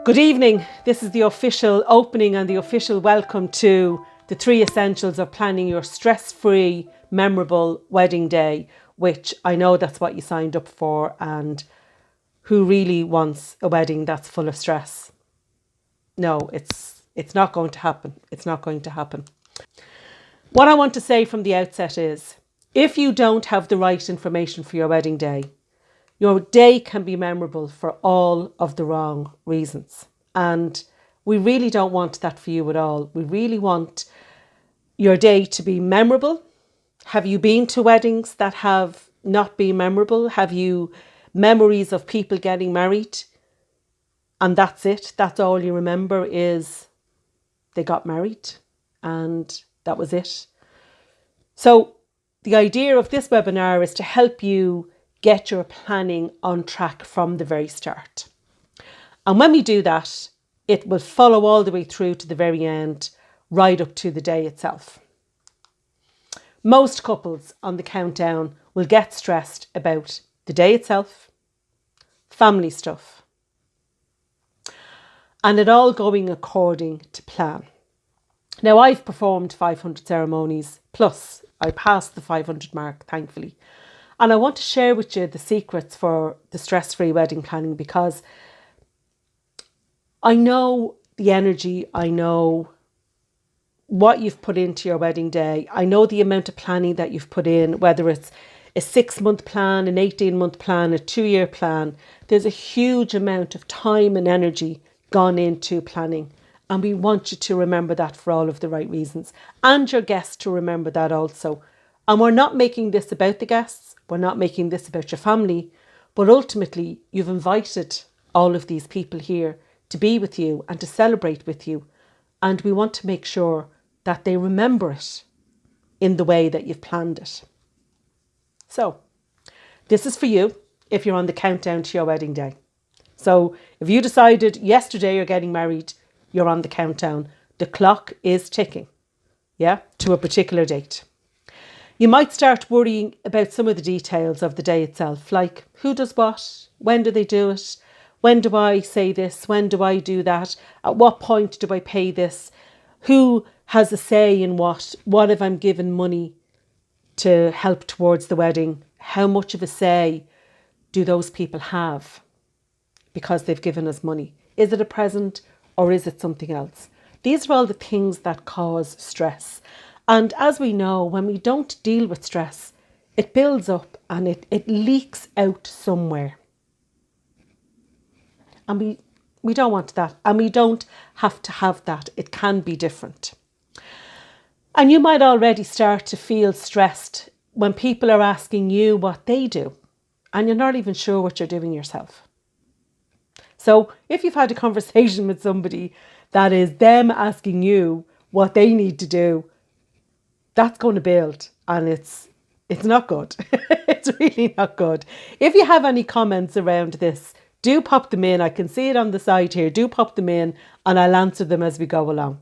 Good evening. This is the official opening and the official welcome to the 3 essentials of planning your stress-free, memorable wedding day, which I know that's what you signed up for, and who really wants a wedding that's full of stress? No, it's not going to happen. It's not going to happen. What I want to say from the outset is, if you don't have the right information for your wedding day, your day can be memorable for all of the wrong reasons. And we really don't want that for you at all. We really want your day to be memorable. Have you been to weddings that have not been memorable? Have you memories of people getting married and that's it? That's all you remember is they got married and that was it. So the idea of this webinar is to help you get your planning on track from the very start. And when we do that, it will follow all the way through to the very end, right up to the day itself. Most couples on the countdown will get stressed about the day itself, family stuff, and it all going according to plan. Now, I've performed 500 ceremonies, plus I passed the 500 mark, thankfully. And I want to share with you the secrets for the stress-free wedding planning, because I know the energy, I know what you've put into your wedding day. I know the amount of planning that you've put in, whether it's a 6-month plan, an 18-month plan, a 2-year plan. There's a huge amount of time and energy gone into planning. And we want you to remember that for all of the right reasons. And your guests to remember that also. And we're not making this about the guests. We're not making this about your family. But ultimately, you've invited all of these people here to be with you and to celebrate with you. And we want to make sure that they remember it in the way that you've planned it. So, this is for you if you're on the countdown to your wedding day. So, if you decided yesterday you're getting married, you're on the countdown. The clock is ticking, to a particular date. You might start worrying about some of the details of the day itself, like who does what, when do they do it, when do I say this, when do I do that, at what point do I pay this, who has a say in what if I'm given money to help towards the wedding, how much of a say do those people have because they've given us money? Is it a present or is it something else? These are all the things that cause stress. And as we know, when we don't deal with stress, it builds up and it leaks out somewhere. And we don't want that. And we don't have to have that. It can be different. And you might already start to feel stressed when people are asking you what they do and you're not even sure what you're doing yourself. So if you've had a conversation with somebody that is them asking you what they need to do, that's going to build, and it's not good. It's really not good. If you have any comments around this, do pop them in. I can see it on the side here. Do pop them in and I'll answer them as we go along.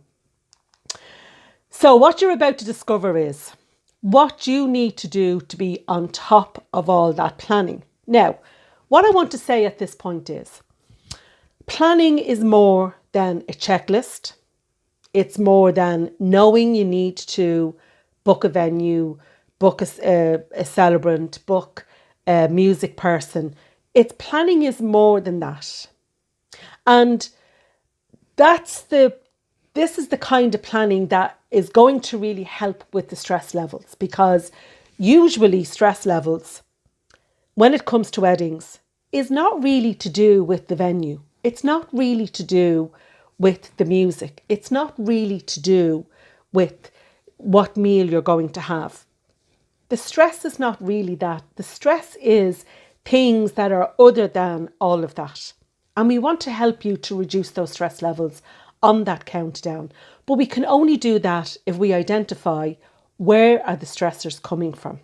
So what you're about to discover is what you need to do to be on top of all that planning. Now, what I want to say at this point is planning is more than a checklist. It's more than knowing you need to book a venue, book a celebrant, book a music person. Planning is more than that. And this is the kind of planning that is going to really help with the stress levels, because usually stress levels, when it comes to weddings, is not really to do with the venue. It's not really to do with the music. It's not really to do with what meal you're going to have. The stress is not really that. The stress is things that are other than all of that. And we want to help you to reduce those stress levels on that countdown. But we can only do that if we identify where are the stressors coming from.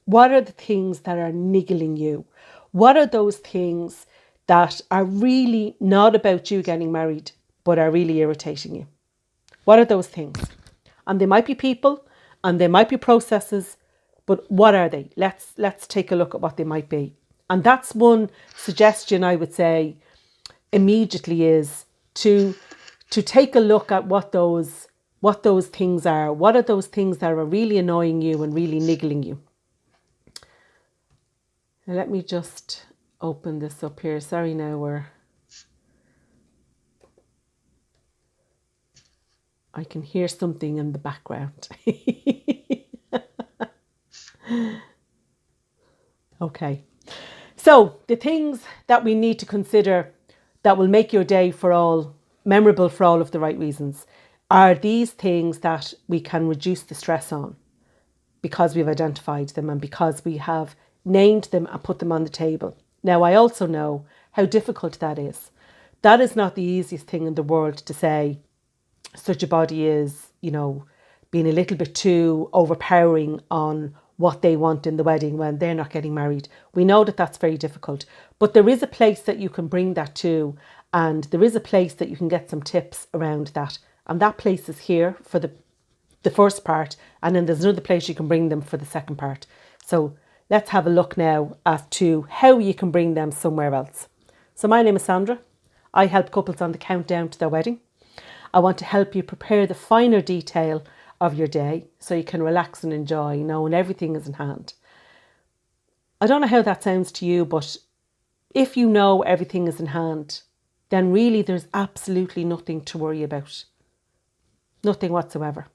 What are the things that are niggling you? What are those things that are really not about you getting married, but are really irritating you? What are those things? And they might be people and they might be processes, but what are they? Let's take a look at what they might be. And that's one suggestion I would say immediately is to take a look at what those things are. What are those things that are really annoying you and really niggling you? Now let me just open this up here. Sorry, now I can hear something in the background. Okay. So the things that we need to consider that will make your day memorable for all of the right reasons are these things that we can reduce the stress on because we've identified them and because we have named them and put them on the table. Now, I also know how difficult that is. That is not the easiest thing in the world to say such a body is, being a little bit too overpowering on what they want in the wedding when they're not getting married. We know that that's very difficult, but there is a place that you can bring that to, and there is a place that you can get some tips around that. And that place is here for the first part, and then there's another place you can bring them for the second part. So let's have a look now as to how you can bring them somewhere else. So my name is Sandra. I help couples on the countdown to their wedding. I want to help you prepare the finer detail of your day so you can relax and enjoy, knowing everything is in hand. I don't know how that sounds to you, but if you know everything is in hand, then really there's absolutely nothing to worry about. Nothing whatsoever.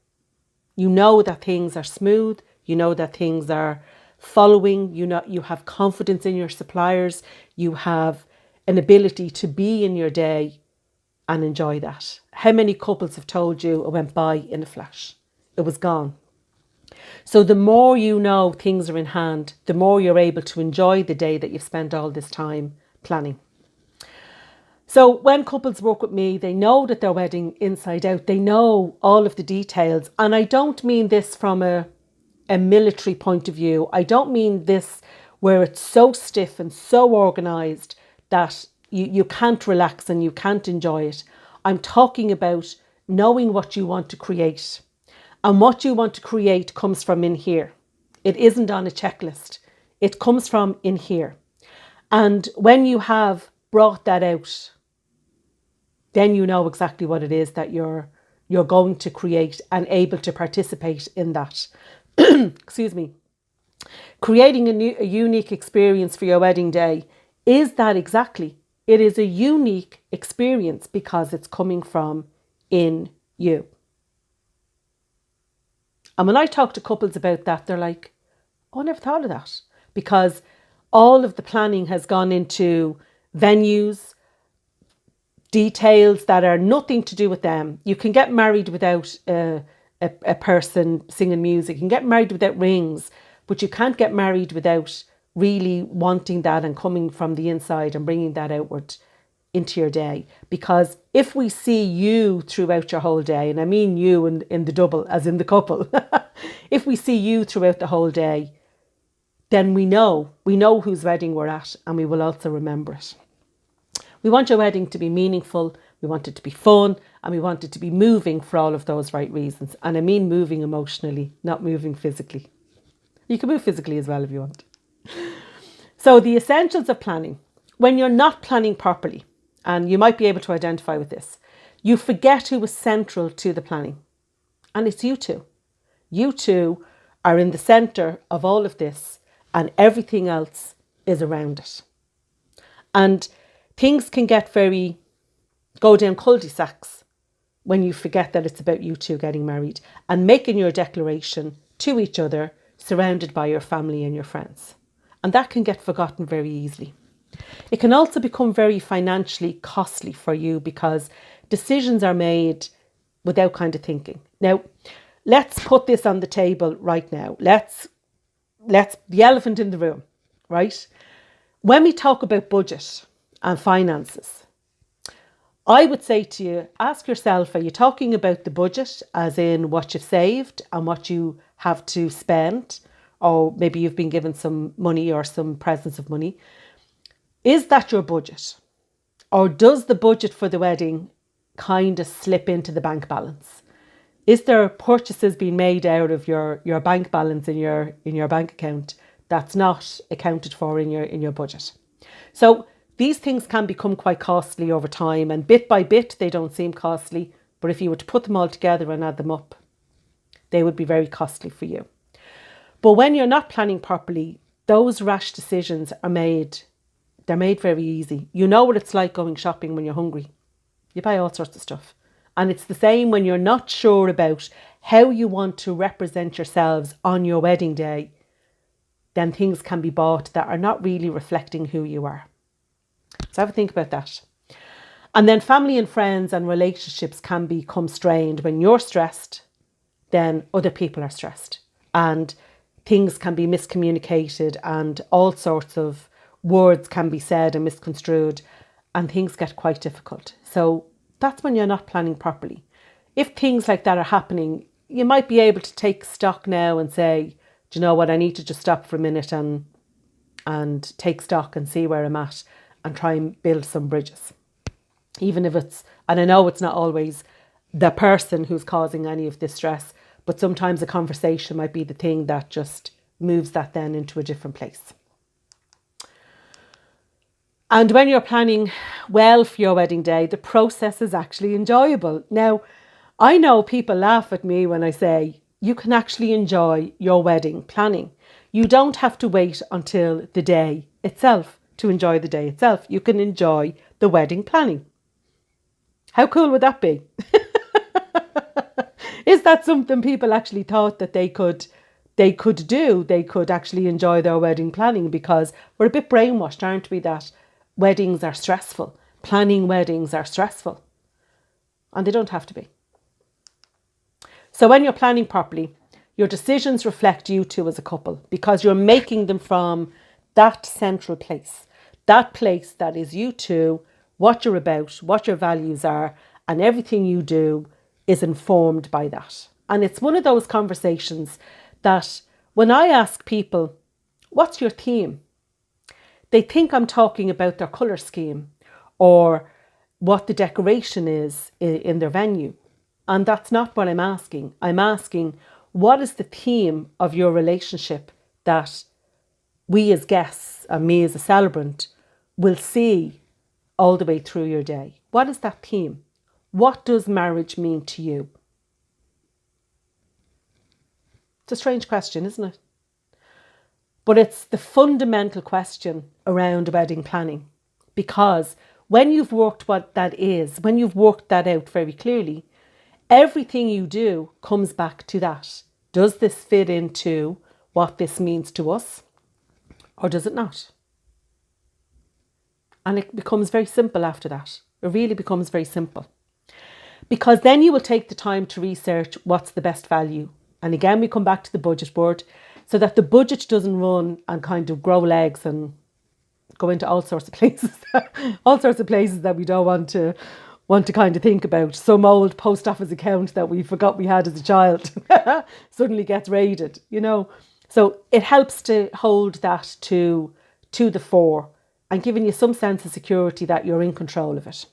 You know that things are smooth, you know that things are following, you have confidence in your suppliers, you have an ability to be in your day and enjoy that. How many couples have told you it went by in a flash? It was gone. So the more you know things are in hand, the more you're able to enjoy the day that you've spent all this time planning. So when couples work with me, they know that their wedding inside out. They know all of the details. And I don't mean this from a military point of view. I don't mean this where it's so stiff and so organised that you can't relax and you can't enjoy it. I'm talking about knowing what you want to create. And what you want to create comes from in here. It isn't on a checklist. It comes from in here. And when you have brought that out, then you know exactly what it is that you're going to create and able to participate in that. Excuse me. Creating a unique experience for your wedding day is that exactly. It is a unique experience because it's coming from in you. And when I talk to couples about that, they're like, oh, I never thought of that. Because all of the planning has gone into venues, details that are nothing to do with them. You can get married without a person singing music. You can get married without rings, but you can't get married without really wanting that and coming from the inside and bringing that outward into your day. Because if we see you throughout your whole day, and I mean you in the double as in the couple, if we see you throughout the whole day, then we know whose wedding we're at, and we will also remember it. We want your wedding to be meaningful, we want it to be fun, and we want it to be moving for all of those right reasons. And I mean moving emotionally, not moving physically. You can move physically as well if you want. So the essentials of planning. When you're not planning properly, and you might be able to identify with this, you forget who was central to the planning. And it's you two. You two are in the centre of all of this, and everything else is around it. And things can go down cul-de-sacs when you forget that it's about you two getting married and making your declaration to each other, surrounded by your family and your friends. And that can get forgotten very easily. It can also become very financially costly for you because decisions are made without kind of thinking. Now, let's put this on the table right now. Let's the elephant in the room, right? When we talk about budget and finances, I would say to you, ask yourself, are you talking about the budget as in what you've saved and what you have to spend? Or maybe you've been given some money or some presents of money. Is that your budget? Or does the budget for the wedding kind of slip into the bank balance? Is there purchases being made out of your bank balance in your bank account that's not accounted for in your budget? So these things can become quite costly over time, and bit by bit they don't seem costly, but if you were to put them all together and add them up, they would be very costly for you. But when you're not planning properly, those rash decisions are made, they're made very easy. You know what it's like going shopping when you're hungry. You buy all sorts of stuff. And it's the same when you're not sure about how you want to represent yourselves on your wedding day, then things can be bought that are not really reflecting who you are. So have a think about that. And then family and friends and relationships can become strained. When you're stressed, then other people are stressed. And things can be miscommunicated and all sorts of words can be said and misconstrued, and things get quite difficult. So that's when you're not planning properly. If things like that are happening, you might be able to take stock now and say, do you know what, I need to just stop for a minute and take stock and see where I'm at and try and build some bridges. Even if it's, and I know it's not always the person who's causing any of this stress, but sometimes a conversation might be the thing that just moves that then into a different place. And when you're planning well for your wedding day, the process is actually enjoyable. Now, I know people laugh at me when I say you can actually enjoy your wedding planning. You don't have to wait until the day itself to enjoy the day itself. You can enjoy the wedding planning. How cool would that be? Is that something people actually thought that they could do? They could actually enjoy their wedding planning, because we're a bit brainwashed, aren't we, that weddings are stressful. Planning weddings are stressful. And they don't have to be. So when you're planning properly, your decisions reflect you two as a couple, because you're making them from that central place. That place that is you two, what you're about, what your values are, and everything you do is informed by that. And it's one of those conversations that when I ask people, what's your theme? They think I'm talking about their colour scheme or what the decoration is in their venue. And that's not what I'm asking. I'm asking, what is the theme of your relationship that we as guests and me as a celebrant will see all the way through your day? What is that theme? What does marriage mean to you? It's a strange question, isn't it? But it's the fundamental question around wedding planning, because when you've worked what that is, when you've worked that out very clearly, everything you do comes back to that. Does this fit into what this means to us, or does it not? And it becomes very simple after that. It really becomes very simple. Because then you will take the time to research what's the best value. And again, we come back to the budget board, so that the budget doesn't run and kind of grow legs and go into all sorts of places, that we don't want to kind of think about. Some old post office account that we forgot we had as a child suddenly gets raided, you know. So it helps to hold that to the fore and giving you some sense of security that you're in control of it.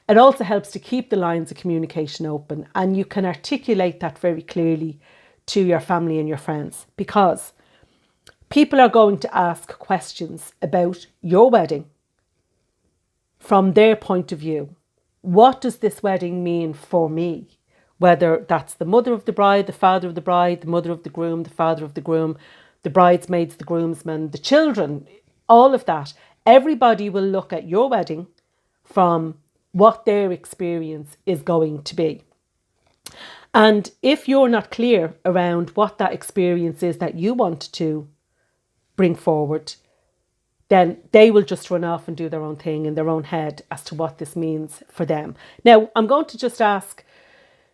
It also helps to keep the lines of communication open, and you can articulate that very clearly to your family and your friends, because people are going to ask questions about your wedding from their point of view. What does this wedding mean for me? Whether that's the mother of the bride, the father of the bride, the mother of the groom, the father of the groom, the bridesmaids, the groomsmen, the children, all of that. Everybody will look at your wedding from what their experience is going to be. And if you're not clear around what that experience is that you want to bring forward, then they will just run off and do their own thing in their own head as to what this means for them. Now, I'm going to just ask,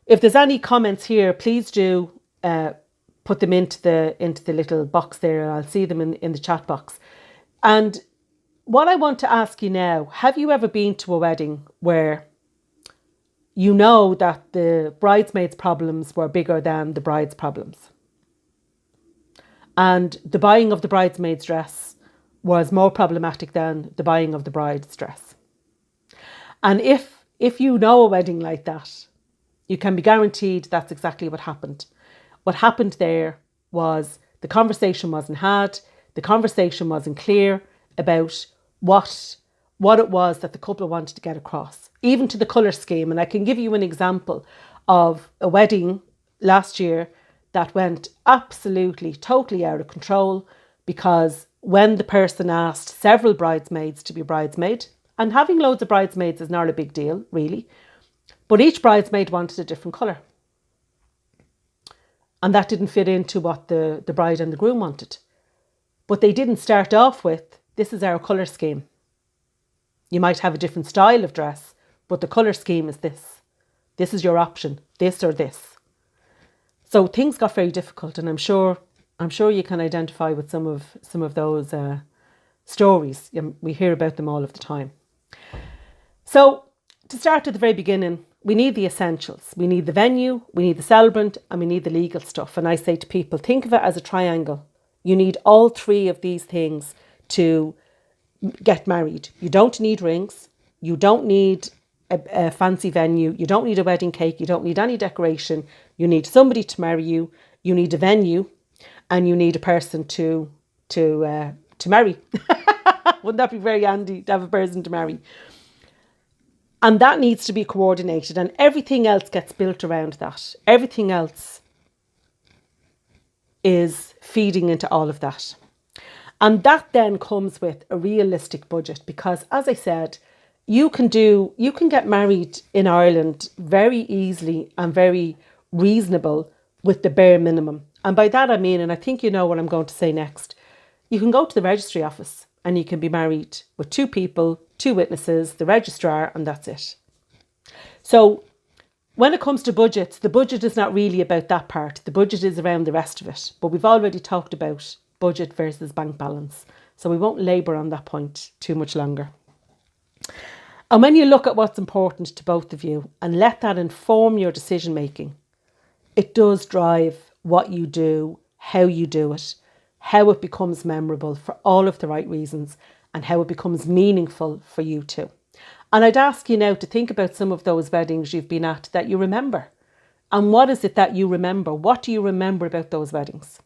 if there's any comments here, please do put them into the little box there. I'll see them in the chat box. And what I want to ask you now, have you ever been to a wedding where you know that the bridesmaids' problems were bigger than the bride's problems? And the buying of the bridesmaid's dress was more problematic than the buying of the bride's dress. And if you know a wedding like that, you can be guaranteed that's exactly what happened. What happened there was the conversation wasn't had, the conversation wasn't clear about what what it was that the couple wanted to get across, even to the colour scheme. And I can give you an example of a wedding last year that went absolutely, totally out of control, because when the person asked several bridesmaids to be bridesmaid, and having loads of bridesmaids is not a big deal, really, but each bridesmaid wanted a different colour. And that didn't fit into what the bride and the groom wanted. But they didn't start off with, this is our colour scheme. You might have a different style of dress, but the colour scheme is this. This is your option, this or this. So things got very difficult, and I'm sure you can identify with some of those stories. We hear about them all of the time. So to start at the very beginning, we need the essentials. We need the venue, we need the celebrant, and we need the legal stuff. And I say to people, think of it as a triangle. You need all three of these things to get married. You don't need rings. You don't need a fancy venue. You don't need a wedding cake. You don't need any decoration. You need somebody to marry you. You need a venue, and you need a person to marry. Wouldn't that be very handy to have a person to marry? And that needs to be coordinated, and everything else gets built around that. Everything else is feeding into all of that. And that then comes with a realistic budget, because as I said, you can get married in Ireland very easily and very reasonable with the bare minimum. And by that I mean, and I think you know what I'm going to say next, you can go to the registry office and you can be married with 2 people, 2 witnesses, the registrar, and that's it. So when it comes to budgets, the budget is not really about that part. The budget is around the rest of it. But we've already talked about budget versus bank balance. So we won't labour on that point too much longer. And when you look at what's important to both of you and let that inform your decision making, it does drive what you do, how you do it, how it becomes memorable for all of the right reasons, and how it becomes meaningful for you too. And I'd ask you now to think about some of those weddings you've been at that you remember. And what is it that you remember? What do you remember about those weddings?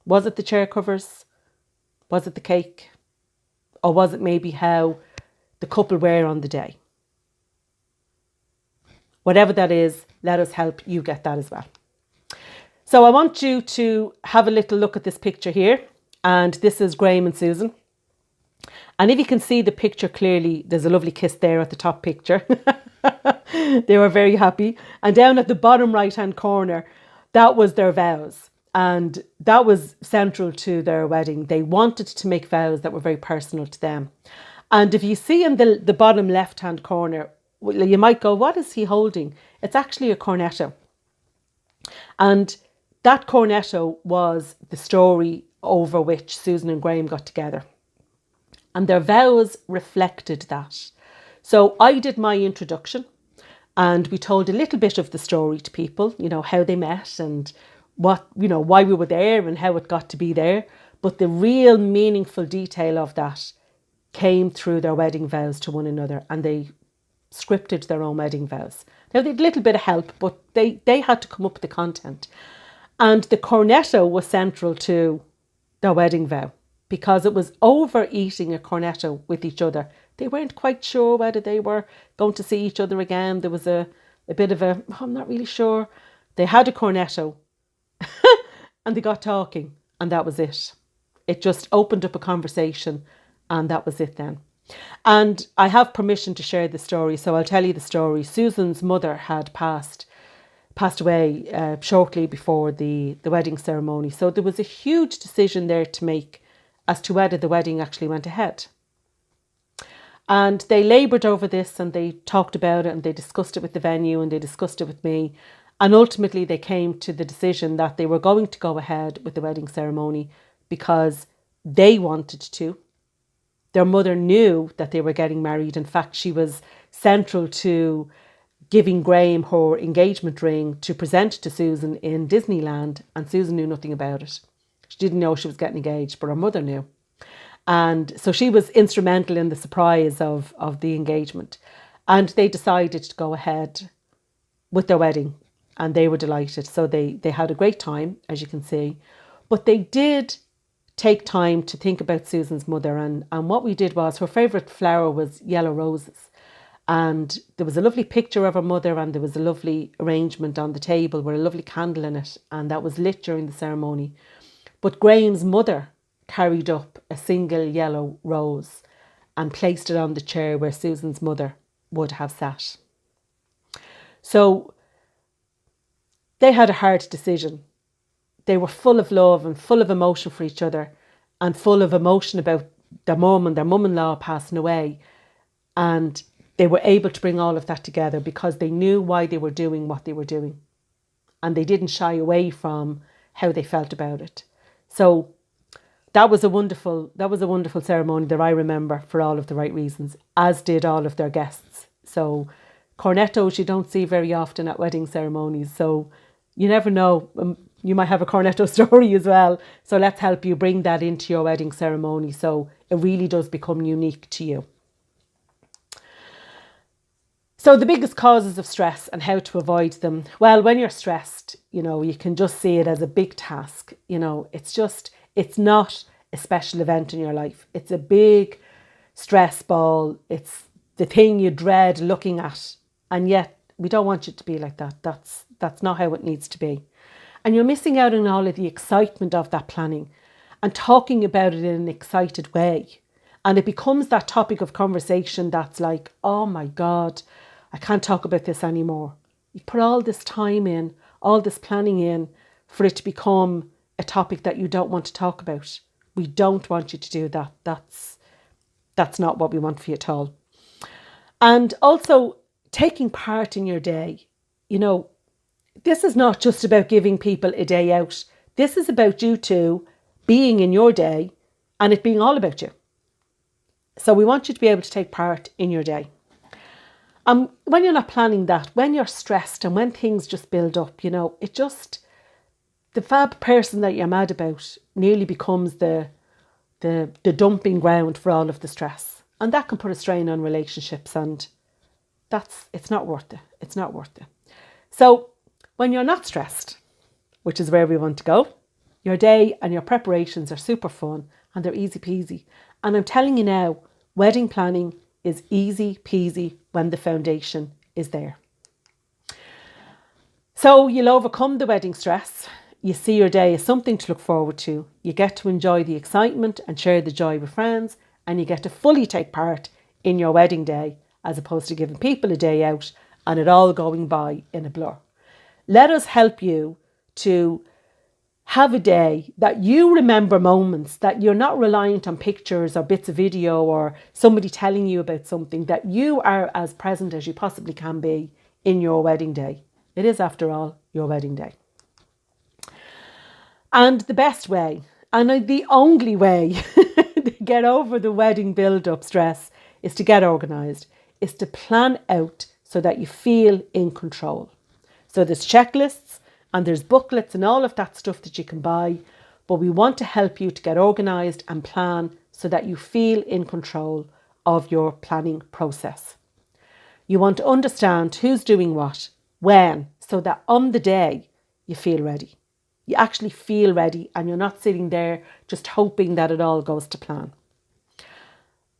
Was it the chair covers? Was it the cake? Or was it maybe how the couple were on the day? Whatever that is, let us help you get that as well. So I want you to have a little look at this picture here. And this is Graham and Susan. And if you can see the picture clearly, there's a lovely kiss there at the top picture. They were very happy. And down at the bottom right-hand corner, that was their vows. And that was central to their wedding. They wanted to make vows that were very personal to them. And if you see in the bottom left-hand corner, you might go, what is he holding? It's actually a cornetto. And that cornetto was the story over which Susan and Graham got together. And their vows reflected that. So I did my introduction and we told a little bit of the story to people, you know, how they met and what, you know, why we were there and how it got to be there. But the real meaningful detail of that came through their wedding vows to one another, and they scripted their own wedding vows. Now they had a little bit of help, but they had to come up with the content. And the cornetto was central to their wedding vow because it was over eating a cornetto with each other. They weren't quite sure whether they were going to see each other again. There was a bit of a, I'm not really sure. They had a cornetto and they got talking, and that was it. It just opened up a conversation, and that was it then. And I have permission to share the story, so I'll tell you the story. Susan's mother had passed away shortly before the wedding ceremony. So there was a huge decision there to make as to whether the wedding actually went ahead. And they laboured over this, and they talked about it, and they discussed it with the venue, and they discussed it with me. And ultimately they came to the decision that they were going to go ahead with the wedding ceremony because they wanted to. Their mother knew that they were getting married. In fact, she was central to giving Graham her engagement ring to present to Susan in Disneyland, and Susan knew nothing about it. She didn't know she was getting engaged, but her mother knew. And so she was instrumental in the surprise of the engagement. And they decided to go ahead with their wedding, and they were delighted. So they had a great time, as you can see. But they did take time to think about Susan's mother. And what we did was, her favourite flower was yellow roses. And there was a lovely picture of her mother, and there was a lovely arrangement on the table with a lovely candle in it, and that was lit during the ceremony. But Graham's mother carried up a single yellow rose and placed it on the chair where Susan's mother would have sat. So they had a hard decision. They were full of love and full of emotion for each other, and full of emotion about their mum and their mum-in-law passing away. And they were able to bring all of that together because they knew why they were doing what they were doing. And they didn't shy away from how they felt about it. So that was a wonderful ceremony that I remember for all of the right reasons, as did all of their guests. So cornettos you don't see very often at wedding ceremonies. So you never know. You might have a cornetto story as well. So let's help you bring that into your wedding ceremony so it really does become unique to you. So the biggest causes of stress and how to avoid them. Well, when you're stressed, you can just see it as a big task. It's not a special event in your life. It's a big stress ball. It's the thing you dread looking at. And yet we don't want it to be like that. That's not how it needs to be. And you're missing out on all of the excitement of that planning and talking about it in an excited way. And it becomes that topic of conversation that's like, oh my God, I can't talk about this anymore. You put all this time in, all this planning in for it to become a topic that you don't want to talk about. We don't want you to do that. That's not what we want for you at all. And also taking part in your day. This is not just about giving people a day out. This is about you two being in your day and it being all about you. So we want you to be able to take part in your day. When you're not planning that, when you're stressed and when things just build up, the fab person that you're mad about nearly becomes the dumping ground for all of the stress. And that can put a strain on relationships, and it's not worth it. It's not worth it. So when you're not stressed, which is where we want to go, your day and your preparations are super fun and they're easy peasy. And I'm telling you now, wedding planning is easy peasy when the foundation is there. So you'll overcome the wedding stress. You see your day as something to look forward to. You get to enjoy the excitement and share the joy with friends, and you get to fully take part in your wedding day as opposed to giving people a day out and it all going by in a blur. Let us help you to have a day that you remember moments, that you're not reliant on pictures or bits of video or somebody telling you about something, that you are as present as you possibly can be in your wedding day. It is, after all, your wedding day. And the best way, and the only way to get over the wedding build-up stress is to get organised, is to plan out so that you feel in control. So there's checklists and there's booklets and all of that stuff that you can buy, but we want to help you to get organised and plan so that you feel in control of your planning process. You want to understand who's doing what, when, so that on the day you feel ready. You actually feel ready and you're not sitting there just hoping that it all goes to plan.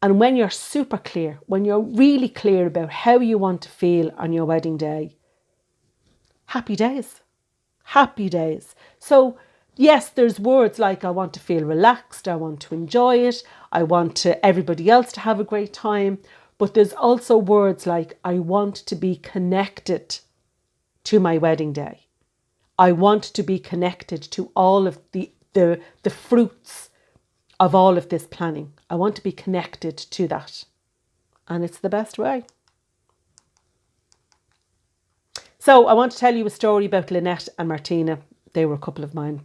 And when you're super clear, when you're really clear about how you want to feel on your wedding day, happy days. Happy days. So yes, there's words like I want to feel relaxed, I want to enjoy it, I want everybody else to have a great time. But there's also words like I want to be connected to my wedding day. I want to be connected to all of the fruits of all of this planning. I want to be connected to that. And it's the best way. So I want to tell you a story about Lynette and Martina. They were a couple of mine.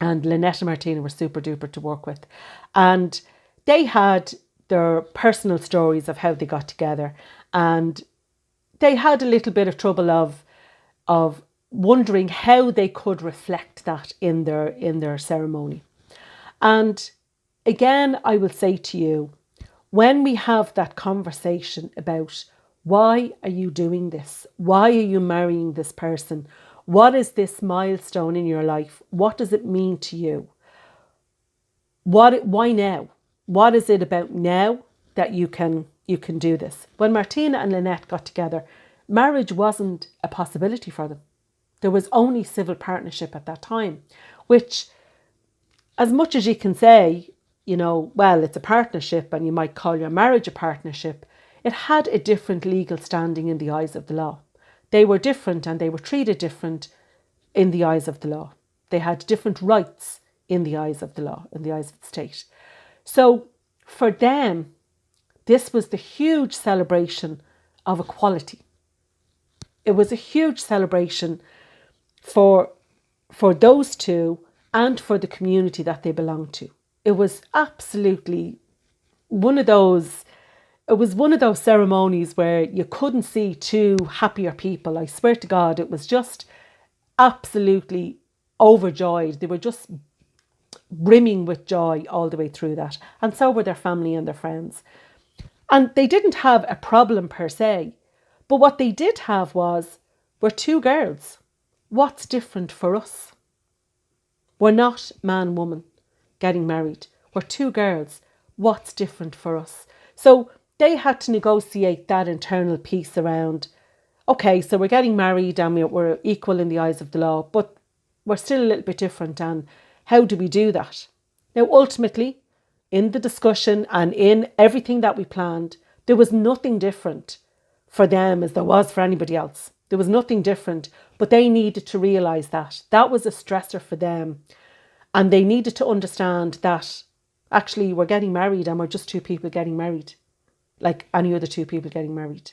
And Lynette and Martina were super duper to work with. And they had their personal stories of how they got together. And they had a little bit of trouble of wondering how they could reflect that in their ceremony. And again, I will say to you, when we have that conversation about why are you doing this? Why are you marrying this person? What is this milestone in your life? What does it mean to you? Why now? What is it about now that you can do this? When Martina and Lynette got together, marriage wasn't a possibility for them. There was only civil partnership at that time, which, as much as you can say, well, it's a partnership and you might call your marriage a partnership, it had a different legal standing in the eyes of the law. They were different and they were treated different in the eyes of the law. They had different rights in the eyes of the law, in the eyes of the state. So for them, this was the huge celebration of equality. It was a huge celebration for those two and for the community that they belonged to. It was absolutely one of those ceremonies where you couldn't see two happier people. I swear to God, it was just absolutely overjoyed. They were just brimming with joy all the way through that. And so were their family and their friends. And they didn't have a problem per se. But what they did have were two girls. What's different for us? We're not man, woman getting married. We're two girls. What's different for us? So they had to negotiate that internal piece around, okay, so we're getting married and we're equal in the eyes of the law, but we're still a little bit different. And how do we do that? Now, ultimately, in the discussion and in everything that we planned, there was nothing different for them as there was for anybody else. There was nothing different, but they needed to realise that. That was a stressor for them. And they needed to understand that actually we're getting married and we're just two people getting married, like any other two people getting married.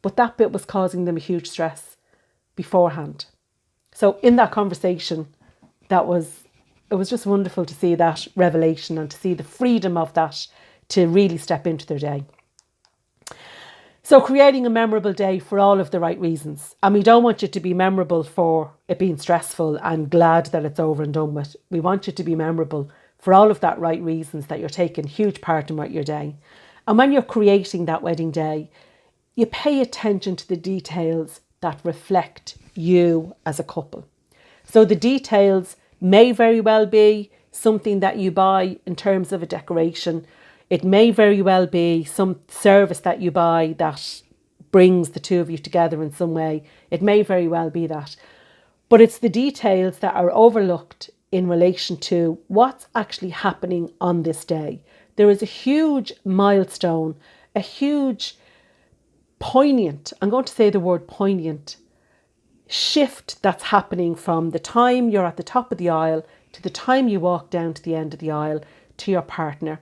But that bit was causing them a huge stress beforehand. So in that conversation, it was just wonderful to see that revelation and to see the freedom of that to really step into their day. So creating a memorable day for all of the right reasons. And we don't want you to be memorable for it being stressful and glad that it's over and done with. We want you to be memorable for all of that right reasons, that you're taking huge part in your day. And when you're creating that wedding day, you pay attention to the details that reflect you as a couple. So the details may very well be something that you buy in terms of a decoration. It may very well be some service that you buy that brings the two of you together in some way. It may very well be that. But it's the details that are overlooked in relation to what's actually happening on this day. There is a huge milestone, a huge poignant, I'm going to say the word poignant, shift that's happening from the time you're at the top of the aisle to the time you walk down to the end of the aisle to your partner.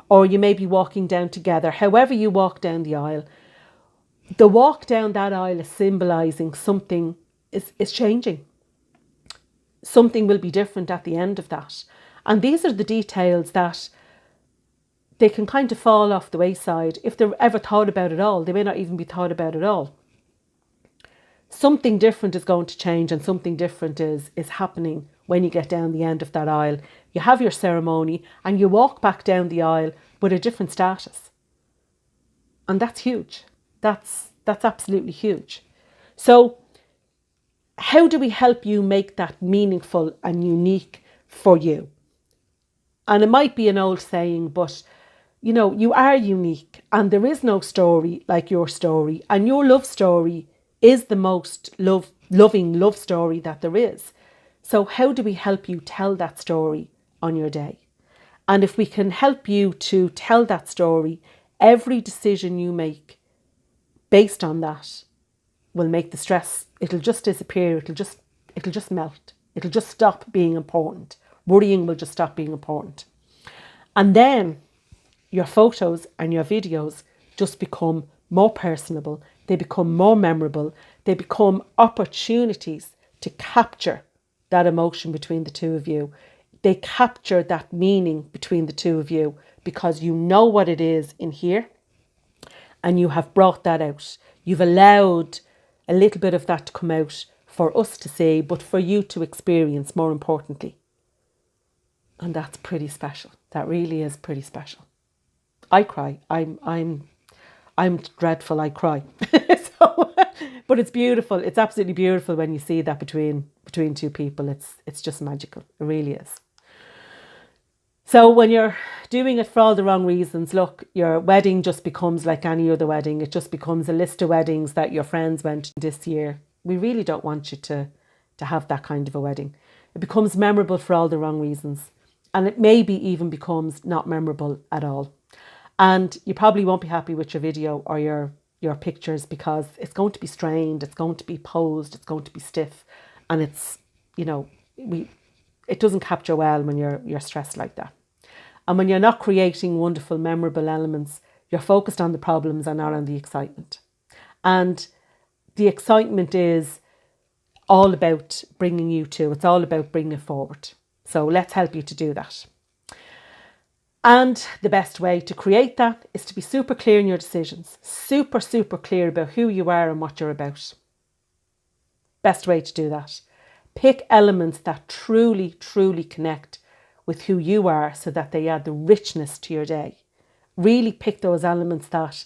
Or you may be walking down together. However you walk down the aisle, the walk down that aisle is symbolising something is changing. Something will be different at the end of that. And these are the details that they can kind of fall off the wayside. If they're ever thought about at all, they may not even be thought about at all. Something different is going to change, and something different is happening when you get down the end of that aisle. You have your ceremony and you walk back down the aisle with a different status. And that's huge. That's absolutely huge. So how do we help you make that meaningful and unique for you? And it might be an old saying, but you are unique and there is no story like your story, and your love story is the most loving love story that there is. So how do we help you tell that story on your day? And if we can help you to tell that story, every decision you make based on that will make the stress, it'll just disappear, it'll just melt. It'll just stop being important. Worrying will just stop being important. And then your photos and your videos just become more personable. They become more memorable. They become opportunities to capture that emotion between the two of you. They capture that meaning between the two of you because you know what it is in here and you have brought that out. You've allowed a little bit of that to come out for us to see, but for you to experience more importantly. And that's pretty special. That really is pretty special. I cry. I'm dreadful. I cry. But it's beautiful. It's absolutely beautiful when you see that between two people. It's just magical. It really is. So when you're doing it for all the wrong reasons, look, your wedding just becomes like any other wedding. It just becomes a list of weddings that your friends went to this year. We really don't want you to have that kind of a wedding. It becomes memorable for all the wrong reasons. And it maybe even becomes not memorable at all. And you probably won't be happy with your video or your pictures, because it's going to be strained, it's going to be posed, it's going to be stiff. And it's, you know, it doesn't capture well when you're stressed like that. And when you're not creating wonderful, memorable elements, you're focused on the problems and not on the excitement. And the excitement is all about bringing you to, it's all about bringing it forward. So let's help you to do that. And the best way to create that is to be super clear in your decisions. Super, super clear about who you are and what you're about. Best way to do that. Pick elements that truly, truly connect with who you are so that they add the richness to your day. Really pick those elements that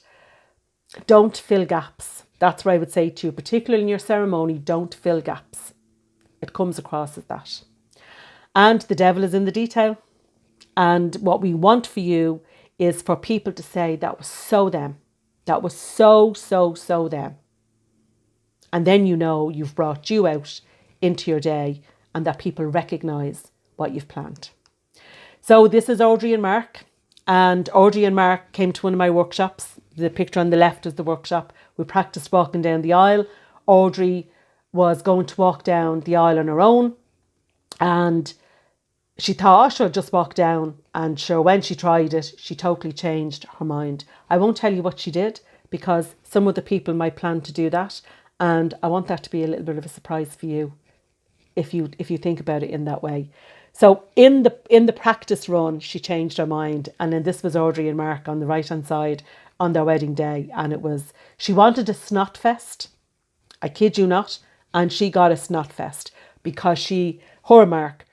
don't fill gaps. That's what I would say to you, particularly in your ceremony, don't fill gaps. It comes across as that. And the devil is in the detail. And what we want for you is for people to say, that was so them. That was so, so, so them. And then you know you've brought you out into your day and that people recognise what you've planned. So this is Audrey and Mark. And Audrey and Mark came to one of my workshops. The picture on the left is the workshop. We practiced walking down the aisle. Audrey was going to walk down the aisle on her own. And she thought she'll just walk down, and sure, when she tried it, she totally changed her mind. I won't tell you what she did, because some of the people might plan to do that, and I want that to be a little bit of a surprise for you if you think about it in that way. So in the practice run, she changed her mind, and then this was Audrey and Mark on the right hand side on their wedding day, and it was, she wanted a snot fest. I kid you not, and she got a snot fest because Mark,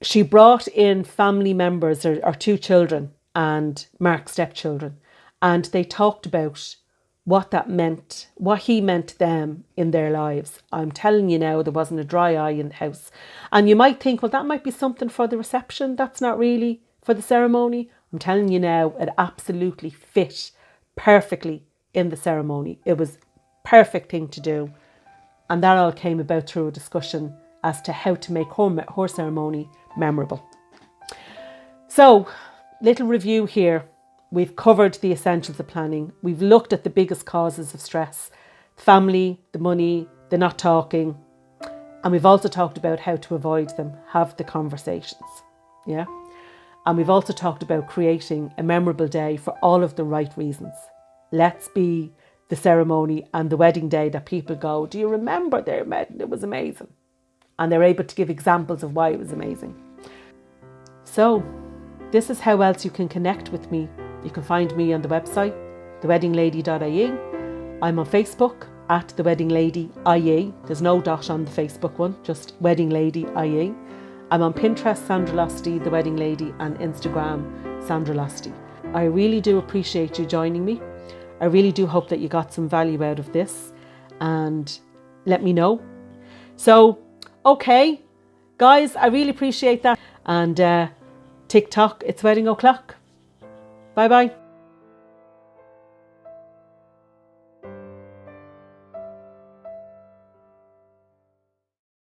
she brought in family members, or two children and Mark's stepchildren, and they talked about what that meant, what he meant to them in their lives. I'm telling you now, there wasn't a dry eye in the house. And you might think, well, that might be something for the reception. That's not really for the ceremony. I'm telling you now, it absolutely fit perfectly in the ceremony. It was perfect thing to do. And that all came about through a discussion as to how to make her ceremony memorable. So, little review here. We've covered the essentials of planning. We've looked at the biggest causes of stress: family, the money, the not talking. And we've also talked about how to avoid them, have the conversations. Yeah. And we've also talked about creating a memorable day for all of the right reasons. Let's be the ceremony and the wedding day that people go, do you remember their wedding? It was amazing. And they're able to give examples of why it was amazing. So, this is how else you can connect with me. You can find me on the website, theweddinglady.ie. I'm on Facebook at theweddinglady.ie. There's no dot on the Facebook one, just Wedding Lady IE. I'm on Pinterest, SandraLosty, The Wedding Lady, and Instagram, SandraLosty. I really do appreciate you joining me. I really do hope that you got some value out of this, and let me know. So, okay, guys, I really appreciate that. And TikTok, it's wedding o'clock. Bye bye.